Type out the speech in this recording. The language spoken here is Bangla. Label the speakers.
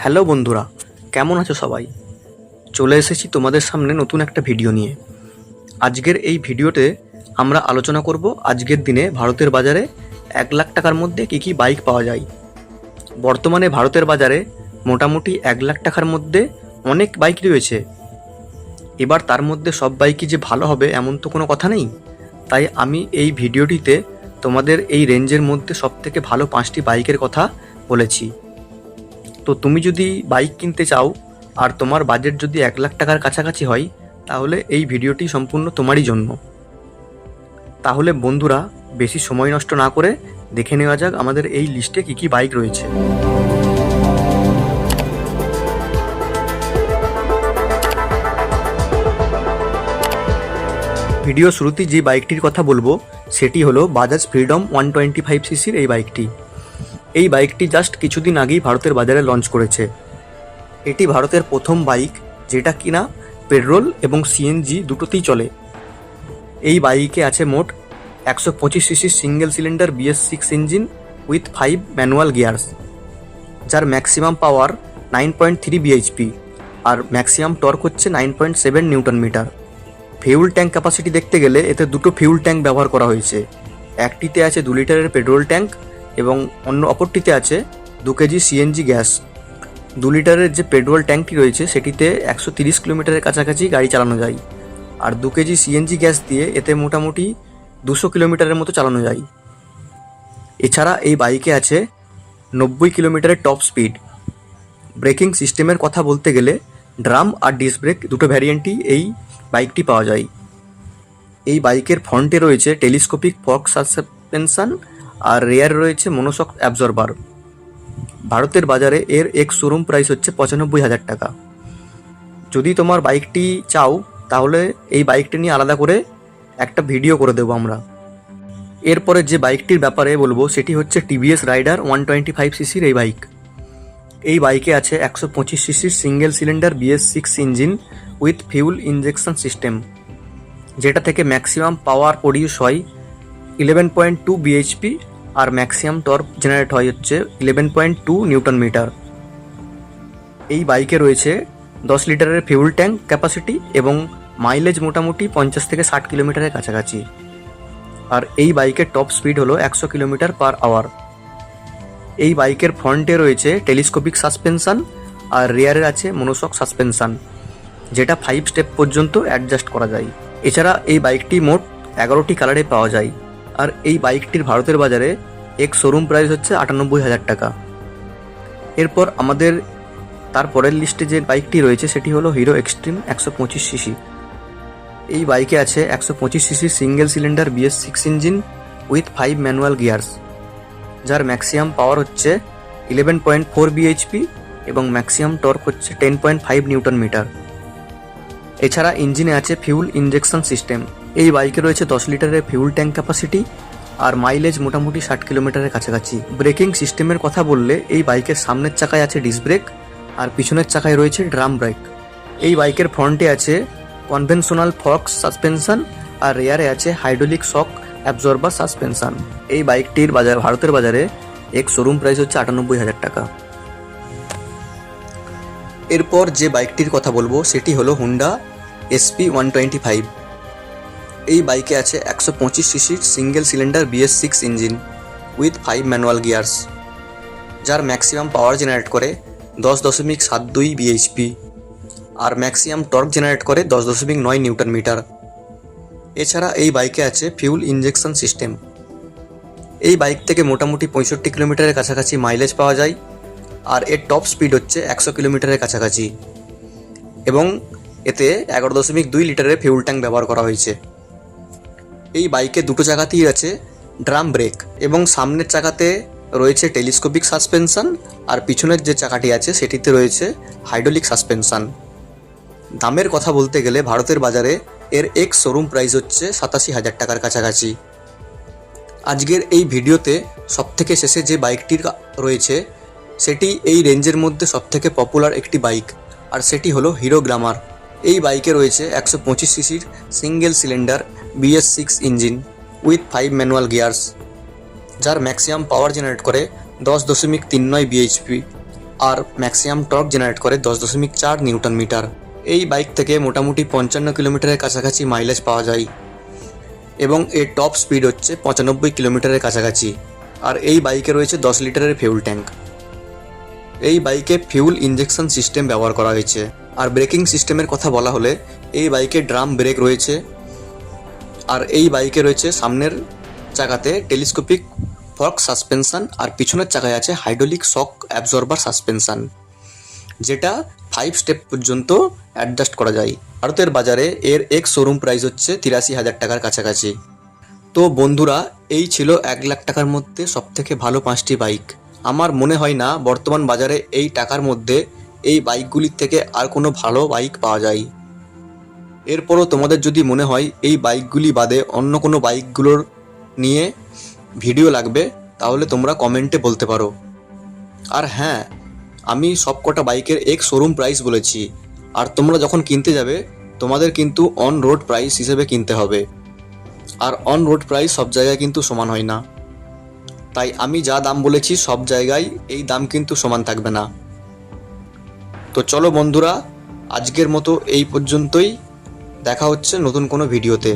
Speaker 1: হ্যালো বন্ধুরা, কেমন আছো সবাই? চলে এসেছি তোমাদের সামনে নতুন একটা ভিডিও নিয়ে। আজকের এই ভিডিওতে আমরা আলোচনা করব আজকের দিনে ভারতের বাজারে 1 লাখ টাকার মধ্যে কী কী বাইক পাওয়া যায়। বর্তমানে ভারতের বাজারে মোটামুটি 1 লাখ টাকার মধ্যে অনেক বাইক রয়েছে। এবার তার মধ্যে সব বাইকই যে ভালো হবে এমন তো কোনো কথা নেই। তাই আমি এই ভিডিওটিতে তোমাদের এই রেঞ্জের মধ্যে সবথেকে ভালো 5টি বাইকের কথা বলেছি। তো তুমি যদি বাইক কিনতে চাও আর তোমার বাজেট যদি 1 লাখ টাকার কাছাকাছি হয়, তাহলে এই ভিডিওটি সম্পূর্ণ তোমারই জন্য। তাহলে বন্ধুরা, বেশি সময় নষ্ট না করে দেখে নেওয়া যাক আমাদের এই লিস্টে কী কী বাইক রয়েছে। ভিডিও শুরুতেই যে বাইকটির কথা বলবো সেটি হলো বাজাজ ফ্রিডম 125 সিসির এই বাইকটি। এই বাইকটি জাস্ট কিছুদিন আগেই ভারতের বাজারে লঞ্চ করেছে। এটি ভারতের প্রথম বাইক যেটা কিনা পেট্রোল এবং সিএনজি দুটোতেই চলে। এই বাইকে আছে মোট 125 সিসির single cylinder BS6 engine with 5 manual gears, যার ম্যাক্সিমাম পাওয়ার 9.3 bhp আর ম্যাক্সিমাম টর্ক হচ্ছে 9.7 newton metre. Fuel tank capacity দেখতে গেলে এতে দুটো ফিউল ট্যাঙ্ক ব্যবহার করা হয়েছে। একটিতে আছে 2 লিটারের পেট্রোল ট্যাঙ্ক এবং অপরটিতে আছে 2 কেজি সিএনজি গ্যাস। 2 লিটারের যে পেট্রোল ট্যাঙ্কটি রয়েছে সেটিতে 130 কিলোমিটারের কাছাকাছি গাড়ি চালানো যায়, আর 2 কেজি সিএনজি গ্যাস দিয়ে এতে মোটামুটি 200 কিলোমিটারের মতো চালানো যায়। এছাড়া এই বাইকে আছে 90 কিলোমিটারের টপ স্পিড। ব্রেকিং সিস্টেমের কথা বলতে গেলে ড্রাম আর ডিস্ক ব্রেক দুটো ভ্যারিয়েন্টই এই বাইকটি পাওয়া যায়। এই বাইকের ফ্রন্টে রয়েছে টেলিস্কোপিক ফগ সাসপেনশন আর রেয়ারে রয়েছে মনোশক অ্যাবজর্বার। ভারতের বাজারে এর এক্স শোরুম প্রাইস হচ্ছে 95,000 টাকা। যদি তোমার বাইকটি চাও তাহলে এই বাইকটি নিয়ে আলাদা করে একটা ভিডিও করে দেবো আমরা। এরপরে যে বাইকটির ব্যাপারে বলবো সেটি হচ্ছে টিভিএস রাইডার 125 সিসির এই বাইক। এই বাইকে আছে 125 সিসির single cylinder BS6 engine with fuel injection system, যেটা থেকে ম্যাক্সিমাম পাওয়ার প্রডিউস হয় 11.2 bhp আর ম্যাক্সিমাম টর্ক জেনারেট হয় হচ্ছে 11.2 নিউটন মিটার। এই বাইকে রয়েছে 10 লিটারের ফিউল ট্যাঙ্ক ক্যাপাসিটি এবং মাইলেজ মোটামুটি 50 থেকে 60 কিলোমিটারের কাছাকাছি। আর এই বাইকের টপ স্পিড হলো 100 কিলোমিটার পার আওয়ার। এই বাইকের ফ্রন্টে রয়েছে টেলিস্কোপিক সাসপেনশন আর রিয়ারে আছে মনোশক সাসপেনশন, যেটা 5 স্টেপ পর্যন্ত অ্যাডজাস্ট করা যায়। এছাড়া এই বাইকটি মোট 11টি কালারে পাওয়া যায়। আর এই বাইকটির ভারতের বাজারে এক্স শোরুম প্রাইস হচ্ছে 98,000 টাকা। এরপর আমাদের তারপরের লিস্টে যে বাইকটি রয়েছে সেটি হলো হিরো এক্সট্রিম 125 সিসি। এই বাইকে আছে 125 CC single cylinder BS6 engine with 5 manual gears, যার ম্যাক্সিমাম পাওয়ার হচ্ছে 11.4 bhp এবং ম্যাক্সিমাম টর্ক হচ্ছে 10.5 নিউটন মিটার। এছাড়া ইঞ্জিনে আছে ফিউল ইনজেকশন সিস্টেম। এই বাইকে রয়েছে 10 লিটারের ফিউল ট্যাঙ্ক ক্যাপাসিটি আর মাইলেজ মোটামুটি 60 কিলোমিটারের কাছাকাছি। ব্রেকিং সিস্টেমের কথা বললে এই বাইকের সামনের চাকায় আছে ডিস্ক ব্রেক আর পিছনের চাকায় রয়েছে ড্রাম ব্রেক। এই বাইকের ফ্রন্টে আছে কনভেনশনাল ফক্স সাসপেনশন আর রেয়ারে আছে হাইড্রোলিক শক অ্যাবজর্বার সাসপেনশন। এই বাইকটির ভারতের বাজারে এক্স শোরুম প্রাইস হচ্ছে 98,000 টাকা। এরপর যে বাইকটির কথা বলবো সেটি হলো হুন্ডা SP 125। এই বাইকে আছে 125 সিসির single cylinder BS6 engine with 5 manual gears, যার ম্যাক্সিমাম পাওয়ার জেনারেট করে 10.72 bhp আর ম্যাক্সিমাম টর্ক জেনারেট করে 10.9 নিউটন মিটার। এছাড়া এই বাইকে আছে ফিউল ইনজেকশন সিস্টেম। এই বাইক থেকে মোটামুটি 65 কিলোমিটারের কাছাকাছি মাইলেজ পাওয়া যায় আর এর টপ স্পিড হচ্ছে 100 কিলোমিটারের কাছাকাছি এবং এতে 11.2 লিটারের ফিউল ট্যাঙ্ক ব্যবহার করা হয়েছে। এই বাইকে দুটো চাকাতেই আছে ড্রাম ব্রেক এবং সামনের চাকাতে রয়েছে টেলিস্কোপিক সাসপেনশন আর পিছনের যে চাকাটি আছে সেটিতে রয়েছে হাইড্রোলিক সাসপেনশন। দামের কথা বলতে গেলে ভারতের বাজারে এর এক্স শোরুম প্রাইস হচ্ছে 87,000 টাকার কাছাকাছি। আজকের এই ভিডিওতে সবথেকে শেষে যে বাইকটির রয়েছে সেটি এই রেঞ্জের মধ্যে সবথেকে পপুলার একটি বাইক, আর সেটি হলো হিরো গ্ল্যামার। এই বাইকে রয়েছে 125 সিসির single cylinder BS6 engine with 5 manual gears, যার ম্যাক্সিমাম পাওয়ার জেনারেট করে 10.39 bhp আর ম্যাক্সিমাম টর্ক জেনারেট করে 10.4 নিউটন মিটার। এই বাইক থেকে মোটামুটি 55 কিলোমিটারের কাছাকাছি মাইলেজ পাওয়া যায় এবং এর টপ স্পিড হচ্ছে 95 কিলোমিটারের কাছাকাছি। আর এই বাইকে রয়েছে 10 লিটারের ফিউল ট্যাঙ্ক। এই বাইকে ফিউল ইঞ্জেকশন সিস্টেম ব্যবহার করা হয়েছে। আর ব্রেকিং সিস্টেমের কথা বলা হলে এই বাইকে ড্রাম ব্রেক রয়েছে। আর এই বাইকে রয়েছে সামনের চাকাতে টেলিস্কোপিক ফর্ক সাসপেনশন আর পিছনের চাকায় আছে হাইড্রোলিক শক অ্যাবজর্বার সাসপেনশন, যেটা 5 স্টেপ পর্যন্ত অ্যাডজাস্ট করা যায়। ভারতের বাজারে এর এক্স শোরুম প্রাইস হচ্ছে 83,000 টাকার কাছাকাছি। তো বন্ধুরা, এই ছিল 1 লাখ টাকার মধ্যে সবথেকে ভালো 5টি বাইক। আমার মনে হয় না বর্তমান বাজারে এই টাকার মধ্যে এই বাইকগুলির থেকে আর কোনো ভালো বাইক পাওয়া যায়। এরপরও তোমাদের যদি মনে হয় এই বাইকগুলি বাদে অন্য কোনো বাইকগুলোর নিয়ে ভিডিও লাগবে, তাহলে তোমরা কমেন্টে বলতে পারো। আর হ্যাঁ, আমি সবকটা বাইকের এক্স শোরুম প্রাইস বলেছি। আর তোমরা যখন কিনতে যাবে তোমাদের কিন্তু অন রোড প্রাইস হিসেবে কিনতে হবে। আর অন রোড প্রাইস সব জায়গায় কিন্তু সমান হয় না, তাই আমি যা দাম বলেছি সব জায়গায় এই দাম কিন্তু সমান থাকবে না। তো চলো বন্ধুরা, আজকের মতো এই পর্যন্তই। দেখা হচ্ছে নতুন কোনো ভিডিওতে।